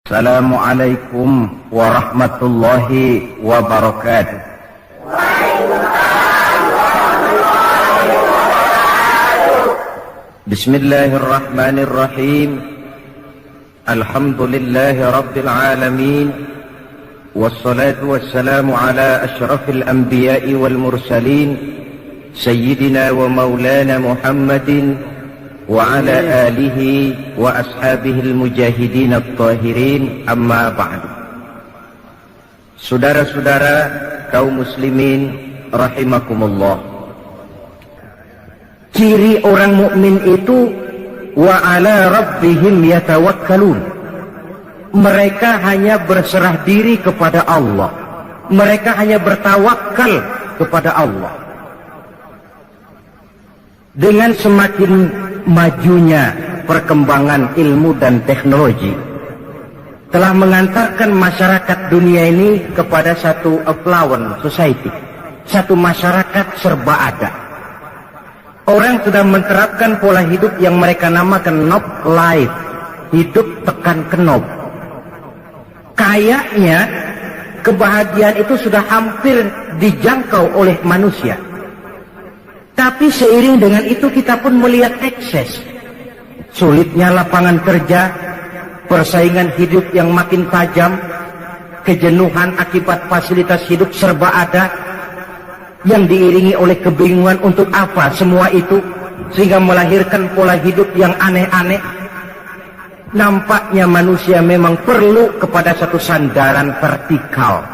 Assalamualaikum warahmatullahi wabarakatuh. Bismillahirrahmanirrahim. Alhamdulillahi rabbil alamin. Wassalatu wassalamu ala asyrafil anbiya'i wal mursalin, sayyidina wa maulana Muhammadin wa ala alihi wa ashabihil mujahidin at-tahirin, amma ba'du. Saudara-saudara kaum muslimin rahimakumullah, ciri orang mukmin itu wa ala rabbihim yatawakkalun. Mereka hanya berserah diri kepada Allah, mereka hanya bertawakal kepada Allah. Dengan semakin majunya perkembangan ilmu dan teknologi telah mengantarkan masyarakat dunia ini kepada satu affluent society, satu masyarakat serba ada. Orang sudah menerapkan pola hidup yang mereka namakan knob life, hidup tekan knob. Kayaknya kebahagiaan itu sudah hampir dijangkau oleh manusia. Tapi seiring dengan itu kita pun melihat ekses. Sulitnya lapangan kerja, persaingan hidup yang makin tajam, kejenuhan akibat fasilitas hidup serba ada, yang diiringi oleh kebingungan untuk apa semua itu, sehingga melahirkan pola hidup yang aneh-aneh. Nampaknya manusia memang perlu kepada satu sandaran vertikal.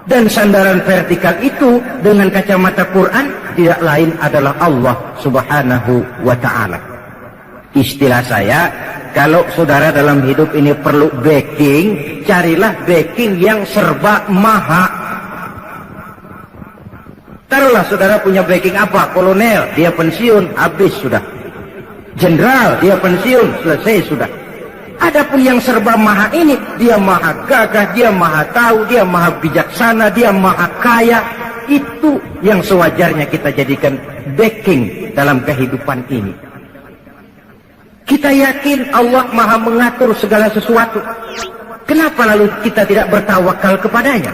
Dan sandaran vertikal itu dengan kacamata Quran tidak lain adalah Allah Subhanahu wa ta'ala. Istilah saya, kalau saudara dalam hidup ini perlu backing, carilah backing yang serba maha. Taruhlah saudara punya backing apa? Kolonel, dia pensiun, habis sudah. Jenderal, dia pensiun, selesai sudah. Adapun yang serba maha ini, dia maha gagah, dia maha tahu, dia maha bijaksana, dia maha kaya. Itu yang sewajarnya kita jadikan backing dalam kehidupan ini. Kita yakin Allah maha mengatur segala sesuatu. Kenapa lalu kita tidak bertawakal kepadanya?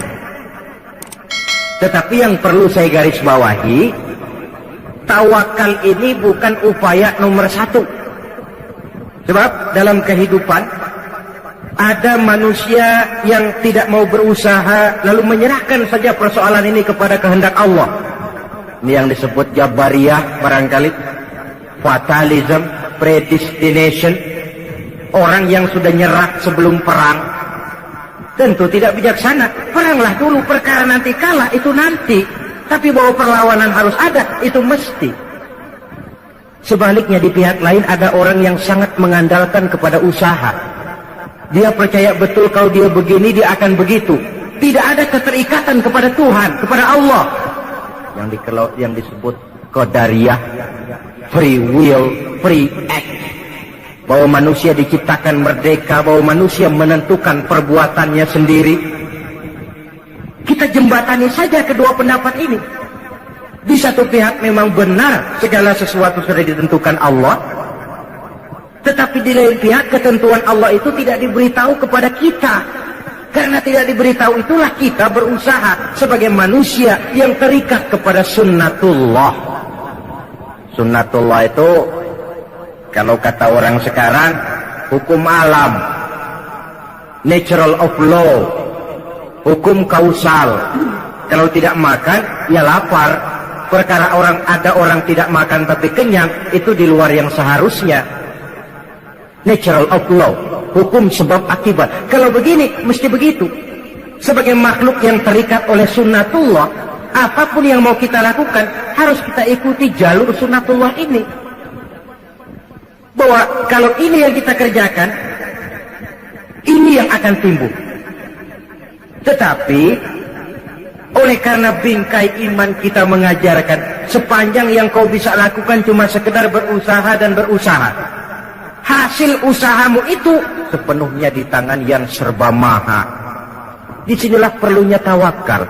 Tetapi yang perlu saya garis bawahi, tawakal ini bukan upaya nomor satu. Sebab dalam kehidupan ada manusia yang tidak mau berusaha lalu menyerahkan saja persoalan ini kepada kehendak Allah. Ini yang disebut Jabariyah barangkali, fatalism, predestination. Orang yang sudah nyerah sebelum perang tentu tidak bijaksana. Peranglah dulu, perkara nanti kalah itu nanti. Tapi bahwa perlawanan harus ada, itu mesti. Sebaliknya di pihak lain ada orang yang sangat mengandalkan kepada usaha. Dia percaya betul kalau dia begini dia akan begitu. Tidak ada keterikatan kepada Tuhan, kepada Allah. Yang disebut qadariyah, free will, free act. Bahwa manusia diciptakan merdeka, bahwa manusia menentukan perbuatannya sendiri. Kita jembatani saja kedua pendapat ini. Di satu pihak memang benar segala sesuatu sudah ditentukan Allah, tetapi di lain pihak ketentuan Allah itu tidak diberitahu kepada kita. Karena tidak diberitahu itulah kita berusaha sebagai manusia yang terikat kepada sunnatullah. Sunnatullah itu kalau kata orang sekarang hukum alam, natural of law, hukum kausal. Kalau tidak makan ya lapar. Perkara ada orang tidak makan tapi kenyang, itu di luar yang seharusnya. Natural of law, hukum sebab akibat. Kalau begini mesti begitu. Sebagai makhluk yang terikat oleh sunnatullah, apapun yang mau kita lakukan harus kita ikuti jalur sunnatullah ini. Bahwa kalau ini yang kita kerjakan, ini yang akan timbul. Tetapi oleh karena bingkai iman kita mengajarkan, sepanjang yang kau bisa lakukan cuma sekedar berusaha dan berusaha, hasil usahamu itu sepenuhnya di tangan yang serba maha. Disinilah perlunya tawakal.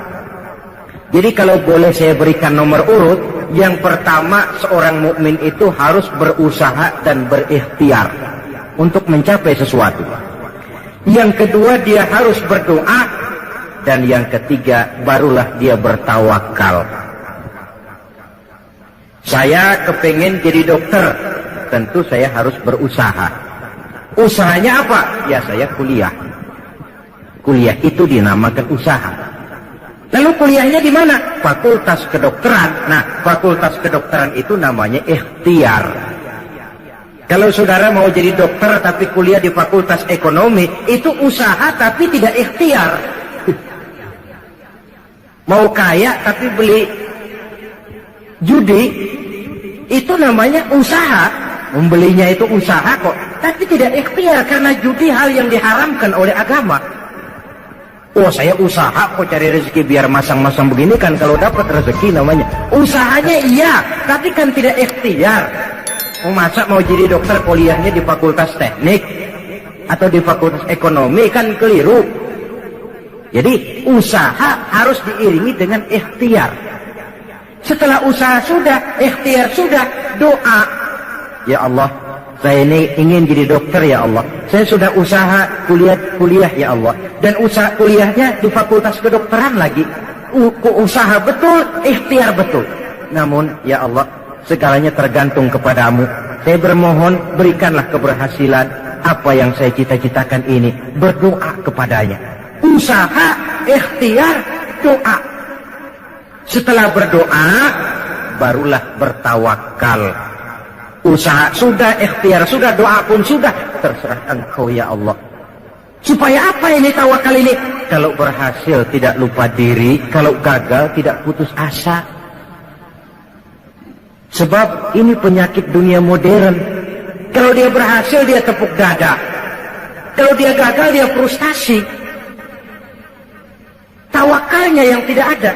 Jadi kalau boleh saya berikan nomor urut, yang pertama seorang mukmin itu harus berusaha dan berikhtiar untuk mencapai sesuatu. Yang kedua dia harus berdoa, dan yang ketiga barulah dia bertawakal. Saya kepengen jadi dokter, tentu saya harus berusaha. Usahanya apa? Ya saya kuliah. Kuliah itu dinamakan usaha. Lalu kuliahnya di mana? Fakultas kedokteran. Nah, fakultas kedokteran itu namanya ikhtiar. Kalau saudara mau jadi dokter tapi kuliah di fakultas ekonomi, itu usaha tapi tidak ikhtiar. Mau kaya tapi beli judi, itu namanya usaha. Membelinya itu usaha kok, tapi tidak ikhtiar karena judi hal yang diharamkan oleh agama. Oh, saya usaha kok cari rezeki biar masang-masang begini kan kalau dapat rezeki namanya. Usahanya iya, tapi kan tidak ikhtiar. Oh, masa mau jadi dokter kuliahnya di fakultas teknik atau di fakultas ekonomi, kan keliru. Jadi usaha harus diiringi dengan ikhtiar. Setelah usaha sudah, ikhtiar sudah, doa. Ya Allah, saya ini ingin jadi dokter ya Allah. Saya sudah usaha kuliah ya Allah. Dan usaha kuliahnya di fakultas kedokteran lagi. Usaha betul, ikhtiar betul. Namun ya Allah, segalanya tergantung kepadamu. Saya bermohon berikanlah keberhasilan apa yang saya cita-citakan ini. Berdoa kepadanya. Usaha, ikhtiar, doa. Setelah berdoa, barulah bertawakal. Usaha sudah, ikhtiar sudah, doa pun sudah. Terserah Engkau ya Allah. Supaya apa ini tawakal ini? Kalau berhasil tidak lupa diri, kalau gagal tidak putus asa. Sebab ini penyakit dunia modern. Kalau dia berhasil dia tepuk dada. Kalau dia gagal dia frustasi. Tawakalnya yang tidak ada.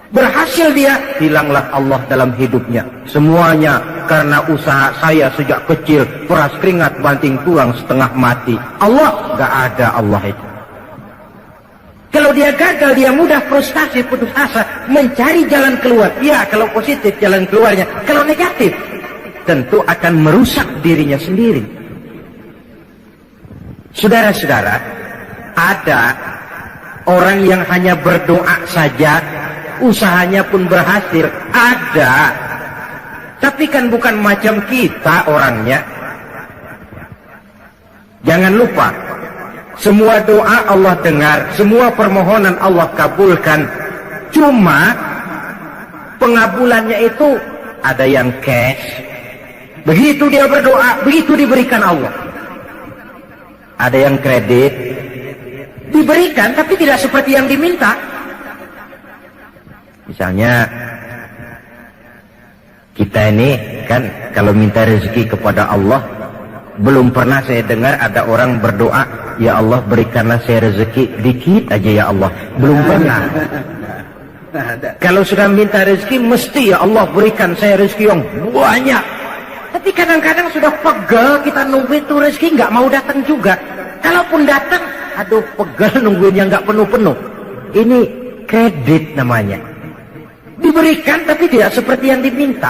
Berhasil dia, hilanglah Allah dalam hidupnya. Semuanya karena usaha saya sejak kecil, peras keringat banting tulang setengah mati. Allah, gak ada Allah itu. Kalau dia gagal, dia mudah frustasi, putus asa, mencari jalan keluar. Ya, kalau positif jalan keluarnya. Kalau negatif, tentu akan merusak dirinya sendiri. Saudara-saudara, ada orang yang hanya berdoa saja, usahanya pun berhasil. Ada, tapi kan bukan macam kita orangnya. Jangan lupa, semua doa Allah dengar, semua permohonan Allah kabulkan. Cuma pengabulannya itu ada yang cash. Begitu dia berdoa, begitu diberikan Allah. Ada yang kredit, diberikan tapi tidak seperti yang diminta. Misalnya kita ini kan kalau minta rezeki kepada Allah, belum pernah saya dengar ada orang berdoa, ya Allah berikanlah saya rezeki dikit aja ya Allah. Belum pernah. Kalau sudah minta rezeki mesti ya Allah berikan saya rezeki yang banyak. Tapi kadang-kadang sudah pegel kita nunggu itu rezeki nggak mau datang juga. Kalaupun datang, aduh pegel nungguinnya nggak penuh-penuh. Ini kredit namanya. Diberikan tapi tidak seperti yang diminta.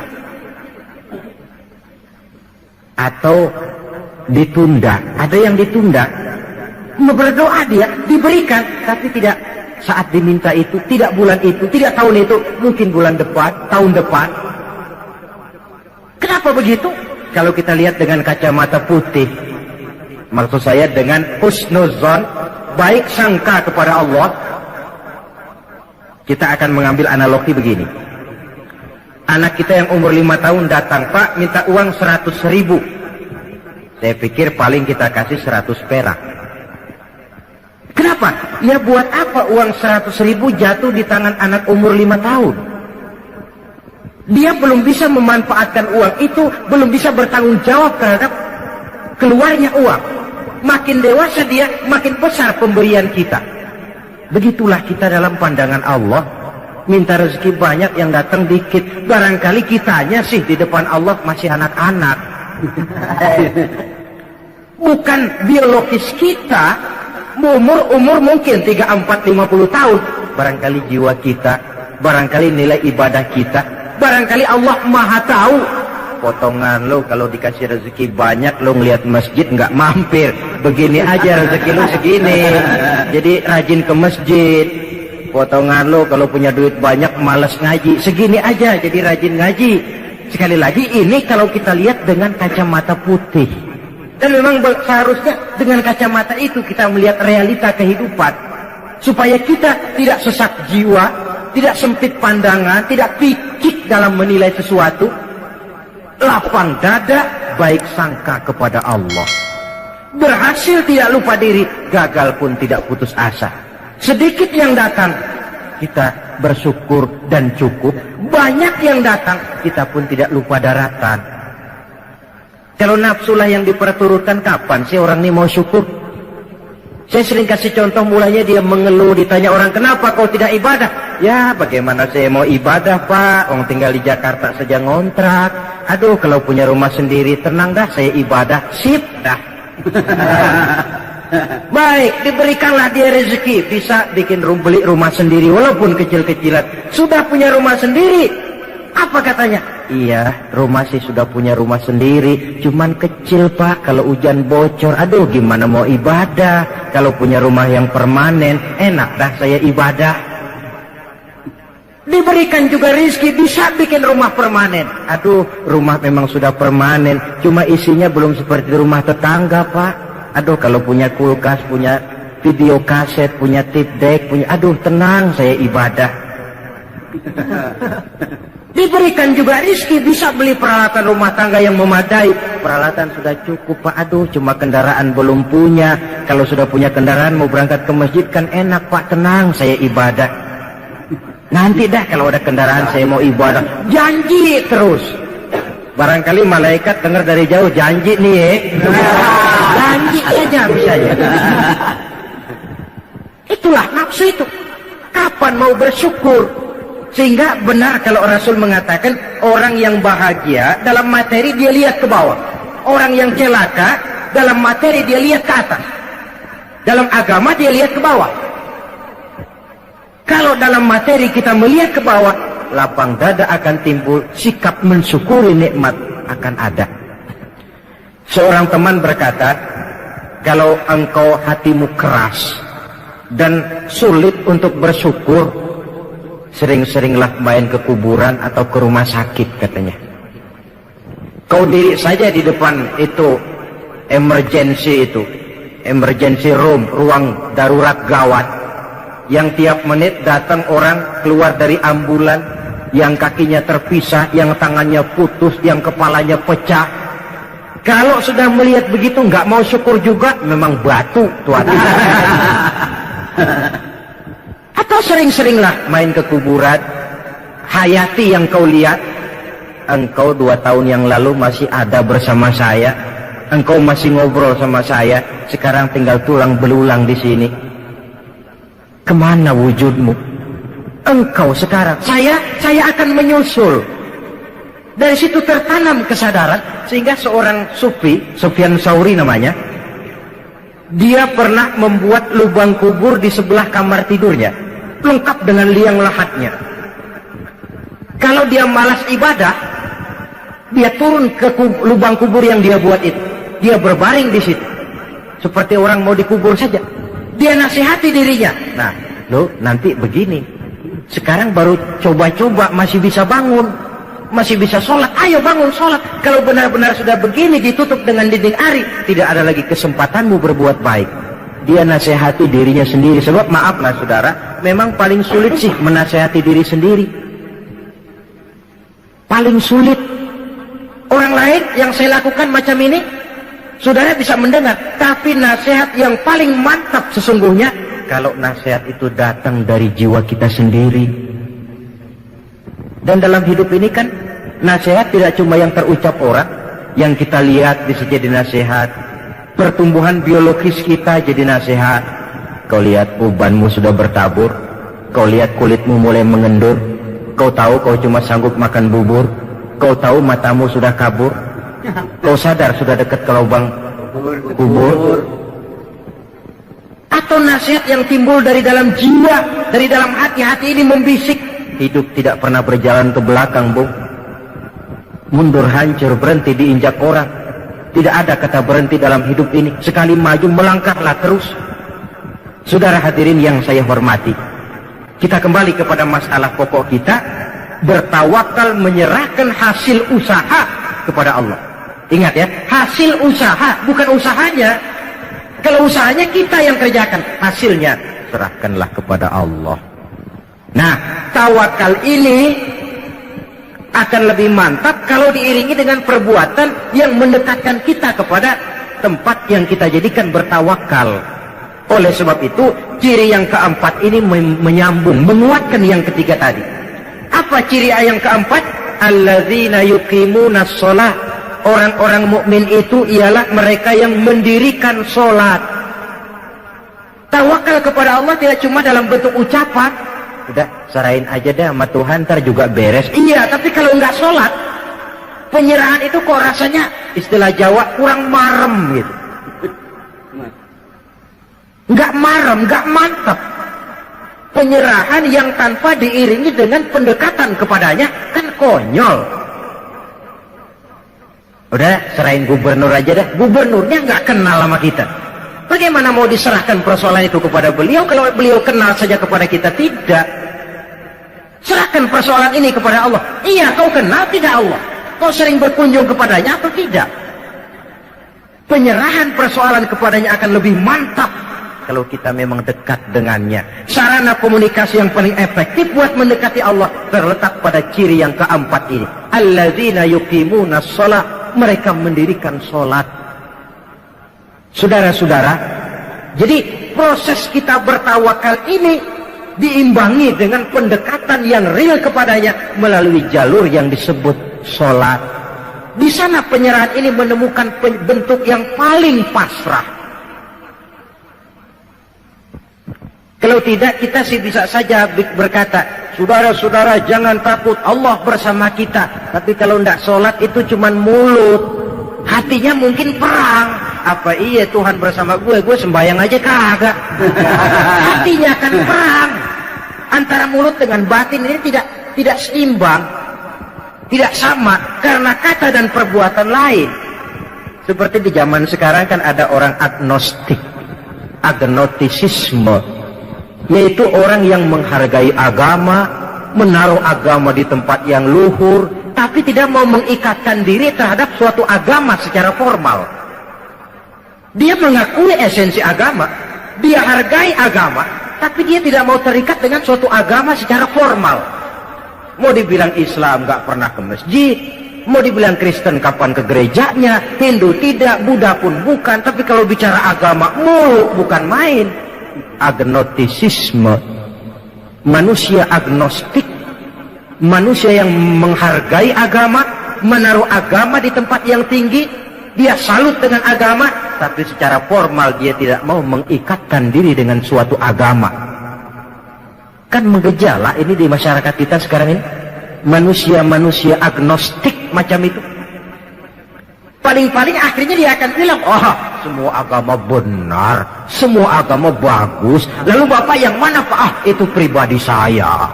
Atau ditunda, ada yang ditunda. Berdoa dia, diberikan tapi tidak saat diminta itu, tidak bulan itu, tidak tahun itu, mungkin bulan depan, tahun depan. Kenapa begitu? Kalau kita lihat dengan kacamata putih, maksud saya dengan husnuzon, baik sangka kepada Allah. Kita akan mengambil analogi begini. Anak kita yang umur 5 tahun datang, Pak minta uang 100.000. Saya pikir paling kita kasih 100 perak. Kenapa? Ya buat apa uang 100.000 jatuh di tangan anak umur 5 tahun? Dia belum bisa memanfaatkan uang itu, belum bisa bertanggung jawab terhadap keluarnya uang. Makin dewasa dia, makin besar pemberian kita. Begitulah kita dalam pandangan Allah. Minta rezeki banyak, yang datang dikit. Barangkali kitanya sih di depan Allah masih anak-anak. Bukan biologis kita. Umur mungkin 3, 4, 50 tahun. Barangkali jiwa kita, barangkali nilai ibadah kita, barangkali Allah maha tahu potongan lo kalau dikasih rezeki banyak lo ngeliat masjid nggak mampir. Begini aja rezeki lo segini. Jadi rajin ke masjid. Potongan lo kalau punya duit banyak malas ngaji. Segini aja jadi rajin ngaji. Sekali lagi ini kalau kita lihat dengan kacamata putih. Dan memang seharusnya dengan kacamata itu kita melihat realita kehidupan. Supaya kita tidak sesak jiwa, tidak sempit pandangan, tidak picik dalam menilai sesuatu. Lapang dada, baik sangka kepada Allah. Berhasil tidak lupa diri, gagal pun tidak putus asa. Sedikit yang datang, kita bersyukur dan cukup. Banyak yang datang, kita pun tidak lupa daratan. Kalau nafsulah yang diperturutkan, kapan sih orang ini mau syukur? Saya sering kasih contoh, mulanya dia mengeluh, ditanya orang, kenapa kau tidak ibadah? Ya bagaimana saya mau ibadah pak, orang tinggal di Jakarta saja ngontrak. Aduh kalau punya rumah sendiri, tenang dah saya ibadah, sip dah. Baik, diberikanlah dia rezeki, bisa bikin beli rumah sendiri walaupun kecil-kecilan. Sudah punya rumah sendiri, apa katanya? Iya, rumah sih sudah punya rumah sendiri, cuman kecil pak, kalau hujan bocor, aduh gimana mau ibadah. Kalau punya rumah yang permanen, enak dah saya ibadah. Diberikan juga rezeki, bisa bikin rumah permanen. Aduh, rumah memang sudah permanen, cuma isinya belum seperti rumah tetangga pak. Aduh kalau punya kulkas, punya video kaset, punya tape deck, punya, aduh tenang saya ibadah. Diberikan juga rezeki, bisa beli peralatan rumah tangga yang memadai. Peralatan sudah cukup pak, aduh cuma kendaraan belum punya. Kalau sudah punya kendaraan mau berangkat ke masjid kan enak pak, tenang saya ibadah. Nanti dah kalau ada kendaraan saya mau ibadah. Janji terus. Barangkali malaikat dengar dari jauh, janji nih ya. Janji aja bisa aja. Itulah nafsu itu. Kapan mau bersyukur? Sehingga benar kalau Rasul mengatakan orang yang bahagia dalam materi dia lihat ke bawah. Orang yang celaka dalam materi dia lihat ke atas. Dalam agama dia lihat ke bawah. Kalau dalam materi kita melihat ke bawah, lapang dada akan timbul, sikap mensyukuri nikmat akan ada. Seorang teman berkata, kalau engkau hatimu keras dan sulit untuk bersyukur, sering-seringlah main ke kuburan atau ke rumah sakit katanya. Kau diri saja di depan itu emergency room, ruang darurat gawat, yang tiap menit datang orang keluar dari ambulan, yang kakinya terpisah, yang tangannya putus, yang kepalanya pecah. Kalau sudah melihat begitu nggak mau syukur juga, memang batu tuan. Atau sering-seringlah main ke kuburan, hayati yang kau lihat. Engkau 2 tahun yang lalu masih ada bersama saya, engkau masih ngobrol sama saya, sekarang tinggal tulang belulang di sini. Kemana wujudmu? Engkau sekarang, saya akan menyusul. Dari situ tertanam kesadaran, sehingga seorang sufi, Sufyan Tsauri namanya, dia pernah membuat lubang kubur di sebelah kamar tidurnya, lengkap dengan liang lahatnya. Kalau dia malas ibadah, dia turun ke lubang kubur yang dia buat itu, dia berbaring di situ, seperti orang mau dikubur saja. Dia nasihati dirinya, nah lo nanti begini, sekarang baru coba-coba masih bisa bangun, masih bisa sholat, ayo bangun sholat. Kalau benar-benar sudah begini ditutup dengan dinding ari, tidak ada lagi kesempatanmu berbuat baik. Dia nasihati dirinya sendiri. Sebab maaflah saudara, memang paling sulit sih menasihati diri sendiri, paling sulit. Orang lain yang saya lakukan macam ini, saudara bisa mendengar, tapi nasihat yang paling mantap sesungguhnya kalau nasihat itu datang dari jiwa kita sendiri. Dan dalam hidup ini kan nasihat tidak cuma yang terucap orang, yang kita lihat bisa jadi nasihat. Pertumbuhan biologis kita jadi nasihat. Kau lihat ubanmu sudah bertabur, kau lihat kulitmu mulai mengendur, kau tahu kau cuma sanggup makan bubur, kau tahu matamu sudah kabur, kau sadar sudah dekat ke lubang kubur. Atau nasihat yang timbul dari dalam jiwa, dari dalam hati ini membisik, hidup tidak pernah berjalan ke belakang, Bung. mundur hancur, berhenti diinjak orang. Tidak ada kata berhenti dalam hidup ini. Sekali maju melangkahlah terus. Saudara hadirin yang saya hormati, kita kembali kepada masalah pokok kita, bertawakal menyerahkan hasil usaha kepada Allah. Ingat ya, hasil usaha, bukan usahanya. Kalau usahanya kita yang kerjakan, hasilnya serahkanlah kepada Allah. Nah, tawakal ini akan lebih mantap kalau diiringi dengan perbuatan yang mendekatkan kita kepada tempat yang kita jadikan bertawakal. Oleh sebab itu, ciri yang keempat ini menyambung, menguatkan yang ketiga tadi. Apa ciri yang keempat? Alladzina yuqimuna shalah. Orang-orang mukmin itu ialah mereka yang mendirikan sholat. Tawakal kepada Allah tidak cuma dalam bentuk ucapan. Udah, serahin aja dah sama Tuhan, ntar juga beres. Iya, tapi kalau nggak sholat, penyerahan itu kok rasanya, istilah Jawa, kurang marem gitu. Nggak marem, nggak mantap. Penyerahan yang tanpa diiringi dengan pendekatan kepadanya kan konyol. Udah, serahin gubernur aja dah. Gubernurnya nggak kenal sama kita. Bagaimana mau diserahkan persoalan itu kepada beliau kalau beliau kenal saja kepada kita? Tidak. Serahkan persoalan ini kepada Allah. Iya, kau kenal tidak Allah? Kau sering berkunjung kepadanya atau tidak? Penyerahan persoalan kepadanya akan lebih mantap kalau kita memang dekat dengannya. Sarana komunikasi yang paling efektif buat mendekati Allah terletak pada ciri yang keempat ini. Alladzina yuqimuna shalah. Mereka mendirikan sholat. Saudara-saudara, jadi proses kita bertawakal ini diimbangi dengan pendekatan yang real kepadanya melalui jalur yang disebut sholat. Di sana penyerahan ini menemukan bentuk yang paling pasrah. Kalau tidak, kita sih bisa saja berkata, saudara-saudara jangan takut, Allah bersama kita. Tapi kalau tidak sholat itu cuman mulut, hatinya mungkin perang. Apa iya Tuhan bersama gue sembahyang aja kagak. Hatinya akan perang. Antara mulut dengan batin ini tidak seimbang, tidak sama, karena kata dan perbuatan lain. Seperti di zaman sekarang kan ada orang agnostik, agnotisisme, yaitu orang yang menghargai agama, menaruh agama di tempat yang luhur, tapi tidak mau mengikatkan diri terhadap suatu agama secara formal. Dia mengakui esensi agama, dia hargai agama, tapi dia tidak mau terikat dengan suatu agama secara formal. Mau dibilang Islam gak pernah ke masjid, mau dibilang Kristen kapan ke gerejanya, Hindu tidak, Buddha pun bukan, tapi kalau bicara agama mulu, bukan main. Agnotisisme, manusia agnostik, manusia yang menghargai agama, menaruh agama di tempat yang tinggi, dia salut dengan agama, tapi secara formal dia tidak mau mengikatkan diri dengan suatu agama. Kan menggejala ini di masyarakat kita sekarang ini, manusia-manusia agnostik macam itu. Paling-paling akhirnya dia akan bilang, oh semua agama benar, semua agama bagus. Lalu Bapak yang mana Pak? Ah, itu pribadi saya.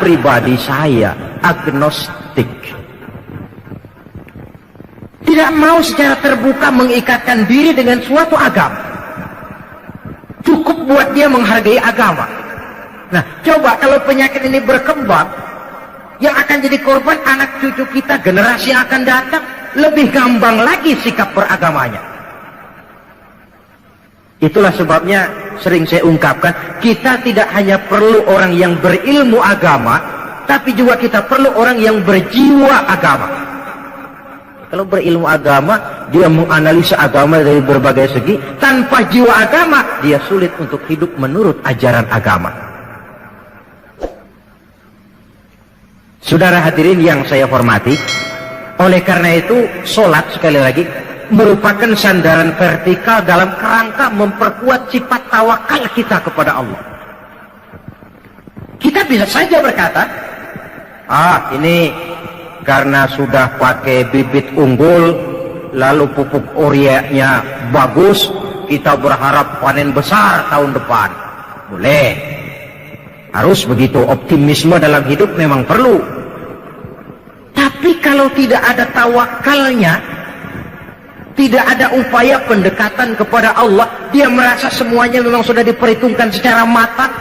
Pribadi saya, agnostik. Tidak mau secara terbuka mengikatkan diri dengan suatu agama. Cukup buat dia menghargai agama. Nah, coba kalau penyakit ini berkembang, yang akan jadi korban anak cucu kita, generasi yang akan datang, lebih gampang lagi sikap beragamanya. Itulah sebabnya sering saya ungkapkan, kita tidak hanya perlu orang yang berilmu agama, tapi juga kita perlu orang yang berjiwa agama. Kalau berilmu agama, dia menganalisa agama dari berbagai segi. Tanpa jiwa agama, dia sulit untuk hidup menurut ajaran agama. Saudara hadirin yang saya hormati, oleh karena itu, sholat sekali lagi merupakan sandaran vertikal dalam kerangka memperkuat sifat tawakal kita kepada Allah. Kita bisa saja berkata, ini karena sudah pakai bibit unggul, lalu pupuk ureanya bagus, kita berharap panen besar tahun depan. Boleh. Harus begitu, optimisme dalam hidup memang perlu. Tapi Tapi kalau tidak ada tawakalnya, tidak ada upaya pendekatan kepada Allah, dia merasa semuanya memang sudah diperhitungkan secara matang,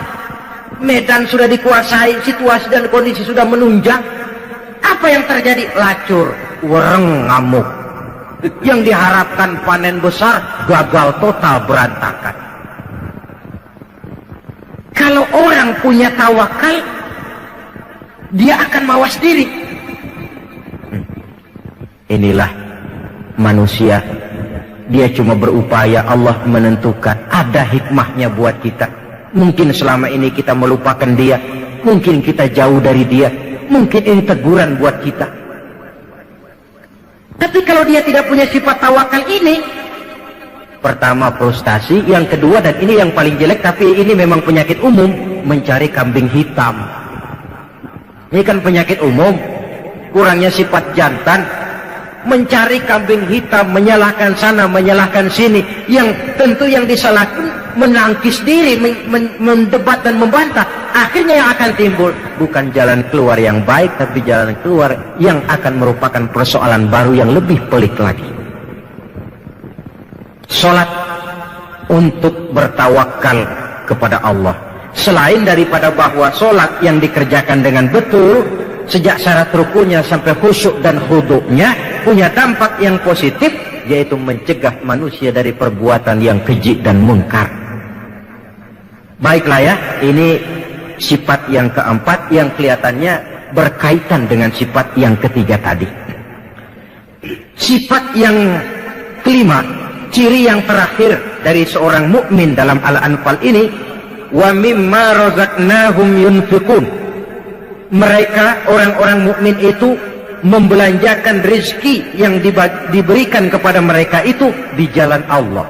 medan sudah dikuasai, situasi dan kondisi sudah menunjang. Apa yang terjadi? Lacur, wereng, ngamuk. Yang diharapkan panen besar, gagal total, berantakan. Kalau orang punya tawakal, dia akan mawas diri. Inilah manusia. Dia cuma berupaya, Allah menentukan. Ada hikmahnya buat kita. Mungkin selama ini kita melupakan dia, mungkin kita jauh dari dia, mungkin ini teguran buat kita. Tapi kalau dia tidak punya sifat tawakal ini, pertama frustasi, yang kedua, dan ini yang paling jelek, tapi ini memang penyakit umum, mencari kambing hitam. Ini kan penyakit umum, kurangnya sifat jantan, mencari kambing hitam, menyalahkan sana, menyalahkan sini, yang tentu yang disalahkan menangkis diri, mendebat dan membantah. Akhirnya yang akan timbul bukan jalan keluar yang baik, tapi jalan keluar yang akan merupakan persoalan baru yang lebih pelik lagi. Salat untuk bertawakal kepada Allah. Selain daripada bahwa salat yang dikerjakan dengan betul, sejak syarat rukunya sampai khusyuk dan khuduknya, punya dampak yang positif, yaitu mencegah manusia dari perbuatan yang keji dan mungkar. Baiklah ya, ini sifat yang keempat yang kelihatannya berkaitan dengan sifat yang ketiga tadi. Sifat yang kelima, ciri yang terakhir dari seorang mukmin dalam Al-Anfal ini, wa mimma razaqnahum yunfiqun. Mereka orang-orang mukmin itu membelanjakan rezeki yang diberikan kepada mereka itu di jalan Allah.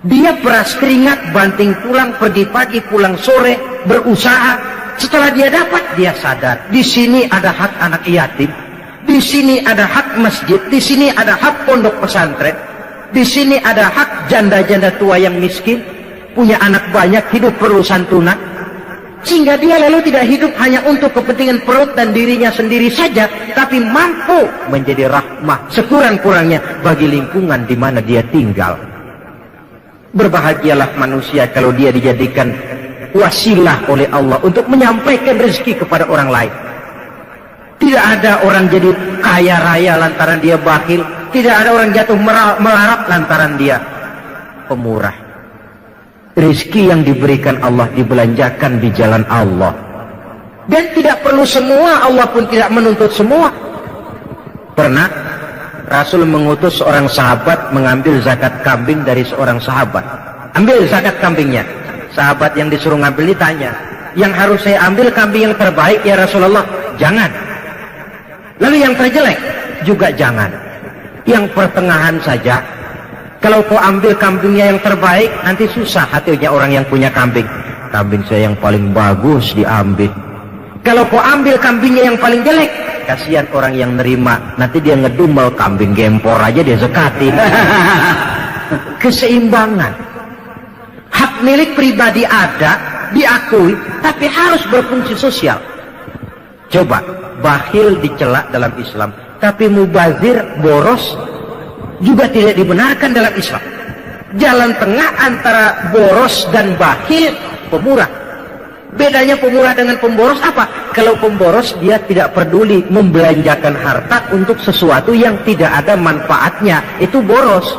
Dia peras keringat, banting tulang, pergi pagi, pulang sore, berusaha. Setelah dia dapat, dia sadar di sini ada hak anak yatim, di sini ada hak masjid, di sini ada hak pondok pesantren, di sini ada hak janda-janda tua yang miskin, punya anak banyak, hidup perlu santunan. Sehingga dia lalu tidak hidup hanya untuk kepentingan perut dan dirinya sendiri saja, tapi mampu menjadi rahmah sekurang-kurangnya bagi lingkungan di mana dia tinggal. Berbahagialah manusia kalau dia dijadikan wasilah oleh Allah untuk menyampaikan rezeki kepada orang lain. Tidak ada orang jadi kaya raya lantaran dia bakhil, tidak ada orang jatuh melarat lantaran dia pemurah. Rezeki yang diberikan Allah dibelanjakan di jalan Allah. Dan tidak perlu semua, Allah pun tidak menuntut semua. Pernah Rasul mengutus seorang sahabat mengambil zakat kambing dari seorang sahabat. Ambil zakat kambingnya. Sahabat yang disuruh ngambil ditanya, yang harus saya ambil kambing yang terbaik ya Rasulullah? Jangan. Lalu yang terjelek? Juga jangan. Yang pertengahan saja. Kalau kau ambil kambingnya yang terbaik, nanti susah hatinya orang yang punya kambing. Kambing saya yang paling bagus diambil. Kalau kau ambil kambingnya yang paling jelek, kasihan orang yang nerima, nanti dia ngedumel, kambing gempor aja dia zakatin. Keseimbangan. Hak milik pribadi ada, diakui, tapi harus berfungsi sosial. Coba, bakhil dicela dalam Islam, tapi mubazir, boros juga tidak dibenarkan dalam Islam. Jalan tengah antara boros dan bakhil, pemurah. Bedanya pemurah dengan pemboros apa? Kalau pemboros dia tidak peduli membelanjakan harta untuk sesuatu yang tidak ada manfaatnya, itu boros.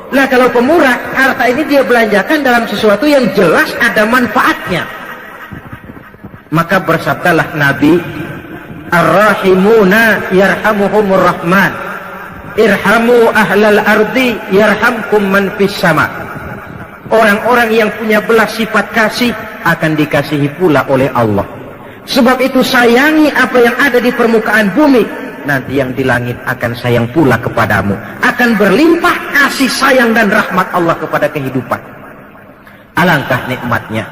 Nah kalau pemurah, harta ini dia belanjakan dalam sesuatu yang jelas ada manfaatnya. Maka bersabdalah Nabi, Ar-Rahimuna yarhamuhumur Rahman, irhamu ahlal ardi yarhamkum man fis sama. Orang-orang yang punya belas sifat kasih akan dikasihi pula oleh Allah. Sebab itu sayangi apa yang ada di permukaan bumi, nanti yang di langit akan sayang pula kepadamu. Akan berlimpah kasih sayang dan rahmat Allah kepada kehidupan. Alangkah nikmatnya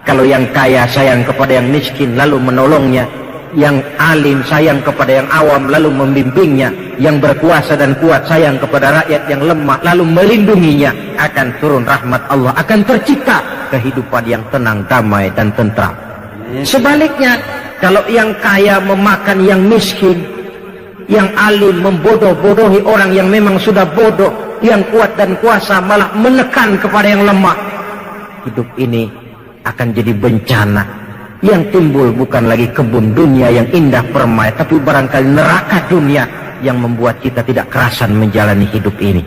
kalau yang kaya sayang kepada yang miskin lalu menolongnya, yang alim sayang kepada yang awam lalu membimbingnya, yang berkuasa dan kuat sayang kepada rakyat yang lemah lalu melindunginya, akan turun rahmat Allah, akan tercipta kehidupan yang tenang, damai dan tentram. Sebaliknya, kalau yang kaya memakan yang miskin, yang alim membodoh-bodohi orang yang memang sudah bodoh, yang kuat dan kuasa malah menekan kepada yang lemah. Hidup ini akan jadi bencana. Yang timbul bukan lagi kebun dunia yang indah permai, tapi barangkali neraka dunia yang membuat kita tidak kerasan menjalani hidup ini.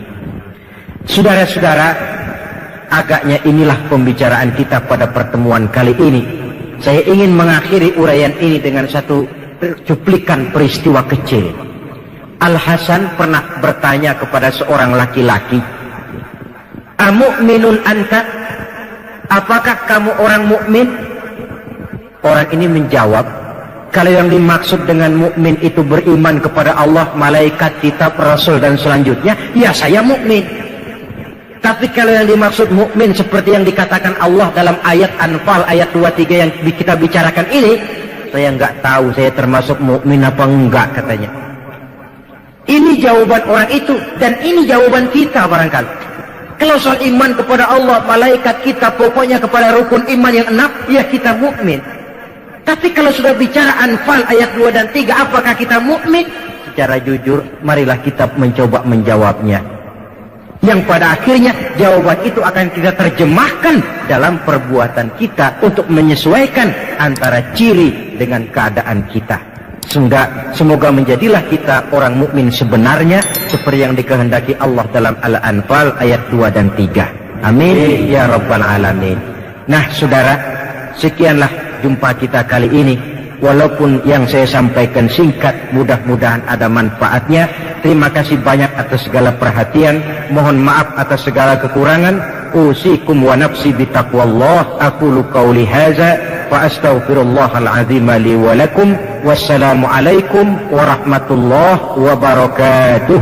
Saudara-saudara, agaknya inilah pembicaraan kita pada pertemuan kali ini. Saya ingin mengakhiri uraian ini dengan satu cuplikan peristiwa kecil. Al-Hasan pernah bertanya kepada seorang laki-laki, "Amu'minun anta?" Apakah kamu orang mukmin? Orang ini menjawab, kalau yang dimaksud dengan mukmin itu beriman kepada Allah, malaikat, kitab, rasul dan selanjutnya, ya saya mukmin. Tapi kalau yang dimaksud mukmin seperti yang dikatakan Allah dalam ayat Anfal ayat 23 yang kita bicarakan ini, saya nggak tahu saya termasuk mukmin apa enggak, katanya. Ini jawaban orang itu dan ini jawaban kita barangkali. Kalau soal iman kepada Allah, malaikat, kitab, pokoknya kepada rukun iman yang 6, ya kita mukmin. Tapi kalau sudah bicara Anfal ayat 2 dan 3, apakah kita mukmin? Secara jujur, marilah kita mencoba menjawabnya. Yang pada akhirnya jawaban itu akan kita terjemahkan dalam perbuatan kita untuk menyesuaikan antara ciri dengan keadaan kita. Semoga menjadilah kita orang mukmin sebenarnya seperti yang dikehendaki Allah dalam Al-Anfal ayat 2 dan 3. Amin ya rabbal alamin. Nah, saudara, sekianlah jumpa kita kali ini. Walaupun yang saya sampaikan singkat, mudah-mudahan ada manfaatnya. Terima kasih banyak atas segala perhatian. Mohon maaf atas segala kekurangan. Usikum wa nafsi bitaqwallah. Aqulu qawli hadza wa astaghfirullahal azim li wa lakum. Wassalamu alaikum warahmatullahi wabarakatuh.